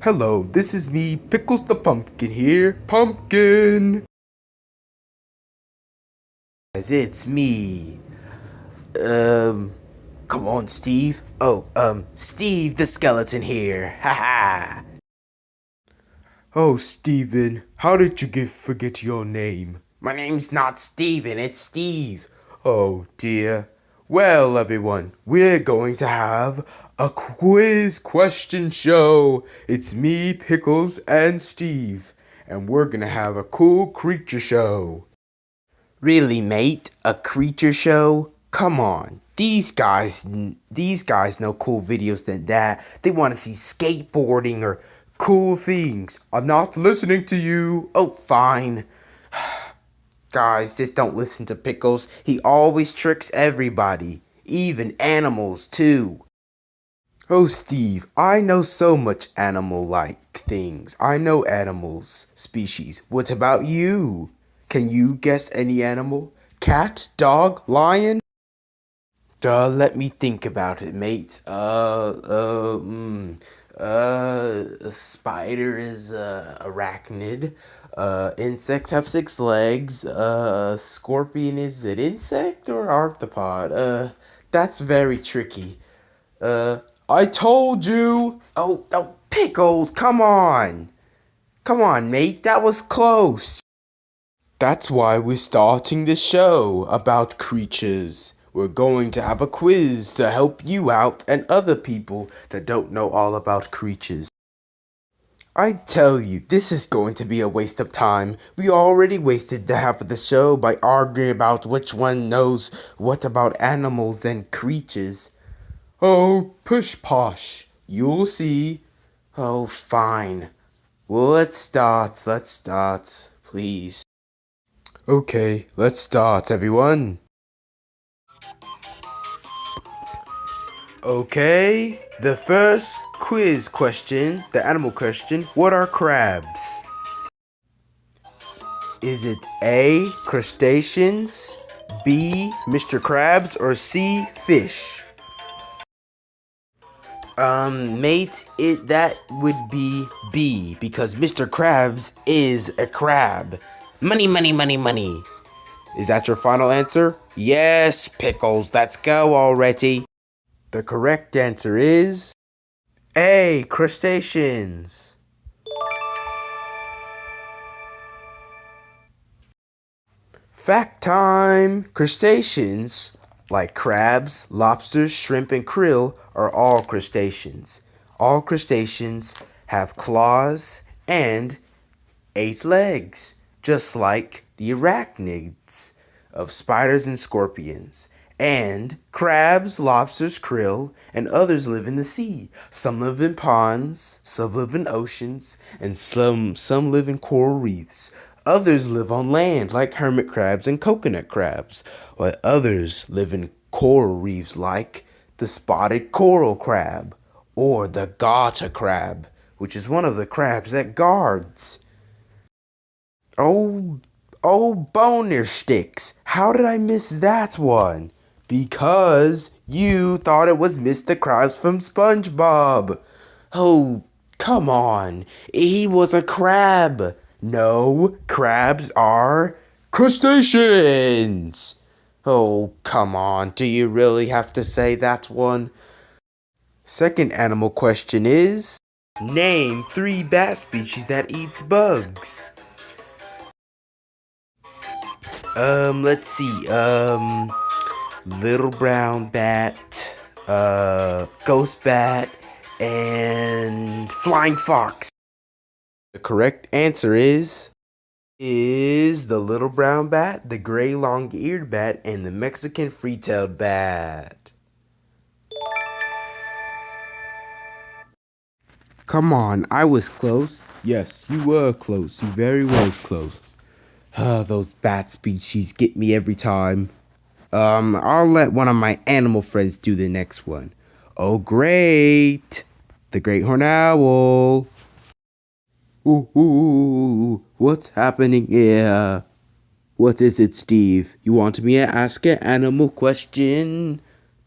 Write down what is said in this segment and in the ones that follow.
Hello, this is me, Pickles the Pumpkin here. Pumpkin! Guys, it's me. Come on, Steve. Steve the Skeleton here. Haha. Oh, Steven, how did you forget your name? My name's not Steven, it's Steve. Oh, dear. Well, everyone, we're going to have a quiz question show. It's me, Pickles, and Steve, and we're gonna have a cool creature show. Really, mate? A creature show? Come on. These guys know cool videos than that. They want to see skateboarding or cool things. I'm not listening to you. Oh, fine. Guys, just don't listen to Pickles. He always tricks everybody, even animals too. Oh, Steve, I know so much animal-like things. I know animals, species. What about you? Can you guess any animal? Cat, dog, lion? Let me think about it, mate. A spider is arachnid. Insects have 6 legs. Scorpion is an insect or arthropod? That's very tricky. I told you. Oh, Pickles, come on. Come on, mate, that was close. That's why we're starting the show about creatures. We're going to have a quiz to help you out and other people that don't know all about creatures. I tell you, this is going to be a waste of time. We already wasted the half of the show by arguing about which one knows what about animals and creatures. Oh, push posh. You'll see. Oh, fine. Well, let's start, please. Okay, let's start, everyone. Okay, the first quiz question, the animal question, what are crabs? Is it A, crustaceans, B, Mr. Krabs, or C, fish? Mate, that would be B, because Mr. Krabs is a crab. Money, money, money, money. Is that your final answer? Yes, Pickles, let's go already. The correct answer is A, crustaceans. Fact time! Crustaceans, like crabs, lobsters, shrimp, and krill, are all crustaceans. All crustaceans have claws and 8 legs, just like the arachnids of spiders and scorpions. And crabs, lobsters, krill, and others live in the sea. Some live in ponds, some live in oceans, and some live in coral reefs. Others live on land, like hermit crabs and coconut crabs, while others live in coral reefs like the spotted coral crab or the garter crab, which is one of the crabs that guards. Oh, boner sticks. How did I miss that one? Because you thought it was Mr. Krabs from SpongeBob. Oh, come on. He was a crab. No, crabs are crustaceans. Oh, come on. Do you really have to say that one? Second animal question is, name 3 bat species that eats bugs. Let's see. Little brown bat, ghost bat, and flying fox. The correct answer is the little brown bat, the gray long-eared bat, and the Mexican free-tailed bat. Come on, I was close. Yes, you were close. You very was close. Those bat species get me every time. I'll let one of my animal friends do the next one. Oh, great! The great horned owl. Ooh, what's happening here? What is it, Steve? You want me to ask an animal question?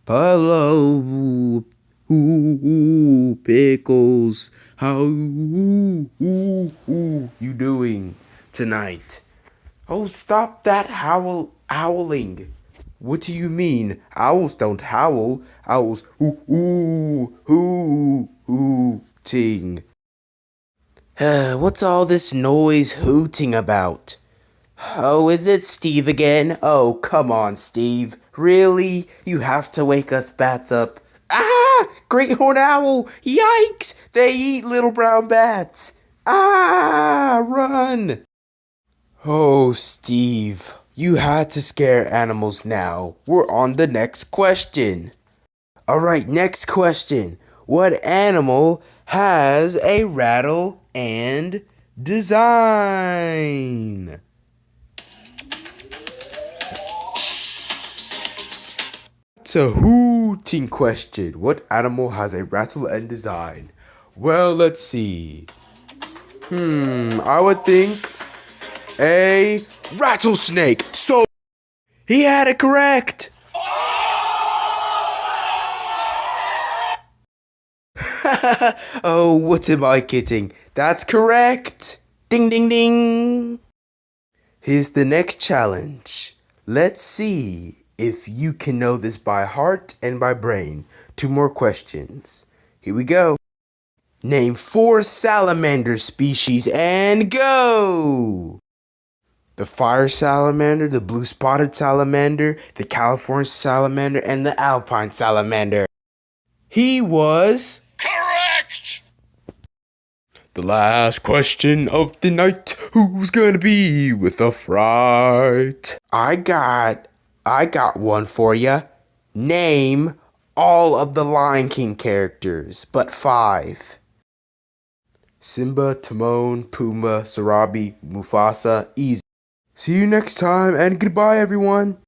Hello? Ooh, Pickles. How you doing tonight? Oh, stop that howling. What do you mean? Owls don't howl. Owls hooting. What's all this noise hooting about? Oh, is it Steve again? Oh, come on, Steve. Really? You have to wake us bats up. Ah! Great horned owl! Yikes! They eat little brown bats! Ah! Run! Oh, Steve. You had to scare animals now. We're on the next question. Alright, next question. What animal has a rattle and design? It's a hooting question. What animal has a rattle and design? Well, let's see. I would think a rattlesnake. So he had it correct. Oh, what am I kidding? That's correct. Ding, ding, ding. Here's the next challenge. Let's see if you can know this by heart and by brain. 2 more questions. Here we go. Name 4 salamander species and go! The fire salamander, the blue spotted salamander, the California salamander, and the alpine salamander. He was correct! The last question of the night. Who's gonna be with the fright? I got one for ya. Name all of the Lion King characters, but 5. Simba, Timon, Pumbaa, Sarabi, Mufasa, easy. See you next time and goodbye everyone.